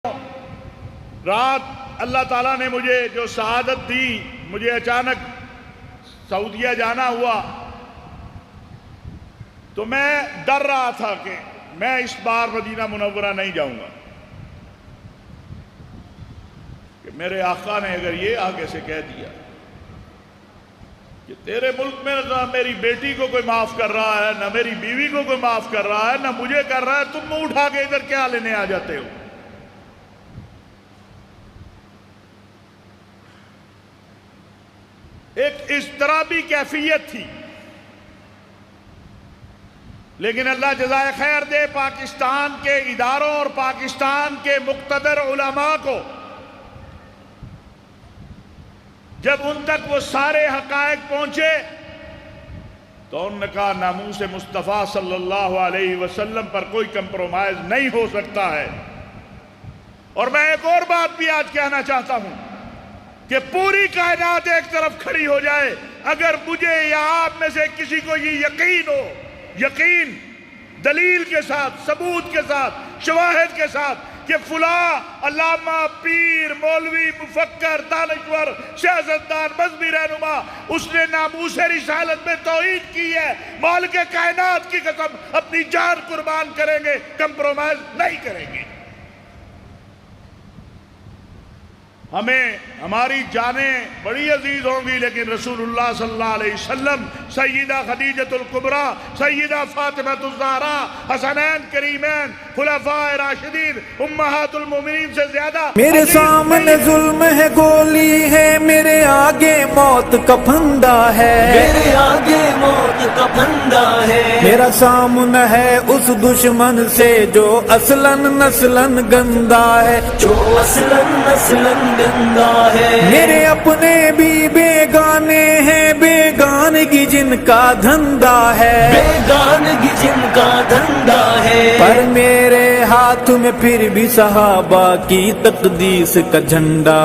رات اللہ تعالیٰ نے مجھے جو سعادت دی، مجھے اچانک سعودیہ جانا ہوا تو میں ڈر رہا تھا کہ میں اس بار مدینہ منورہ نہیں جاؤں گا، کہ میرے آقا نے اگر یہ آگے سے کہہ دیا کہ تیرے ملک میں نہ میری بیٹی کو کوئی معاف کر رہا ہے، نہ میری بیوی کو کوئی معاف کر رہا ہے، نہ مجھے کر رہا ہے، تم منہ اٹھا کے ادھر کیا لینے آ جاتے ہو؟ ایک اضطرابی کیفیت تھی، لیکن اللہ جزائے خیر دے پاکستان کے اداروں اور پاکستان کے مقتدر علماء کو جب ان تک وہ سارے حقائق پہنچے تو انہوں نے کہا ناموس مصطفیٰ صلی اللہ علیہ وسلم پر کوئی کمپرومائز نہیں ہو سکتا ہے۔ اور میں ایک اور بات بھی آج کہنا چاہتا ہوں کہ پوری کائنات ایک طرف کھڑی ہو جائے، اگر مجھے یا آپ میں سے کسی کو یہ یقین ہو، یقین دلیل کے ساتھ، ثبوت کے ساتھ، شواہد کے ساتھ کہ فلاں علامہ، پیر، مولوی، مفکر، دانشور، سیاستدان، مذہبی رہنما اس نے ناموس رسالت میں توحید کی ہے، مالک کائنات کی قسم اپنی جان قربان کریں گے، کمپرومائز نہیں کریں گے۔ ہمیں ہماری جانیں بڑی عزیز ہوں گی، لیکن رسول اللہ صلی اللہ علیہ وسلم، سیدہ خدیجۃ الکبریٰ، سیدہ فاطمہ الزہراء، حسنین کریمین، خلفاء راشدین، امہات المومنین سے زیادہ میرے سامنے ظلم ہے، گولی ہے، میرے آگے موت کا پھندا ہے، میرے آگے موت کا پھندا ہے، میرا سامنا ہے اس دشمن سے جو اصلاً نسلاً گندا ہے، جو اصلاً نسلاً گندا ہے، میرے اپنے بھی بیگانے ہیں، بیگانگی جن کا دھندا ہے، بیگانگی جن کا دھندا ہے، پر میرے ہاتھ میں پھر بھی صحابہ کی تقدیس کا جھنڈا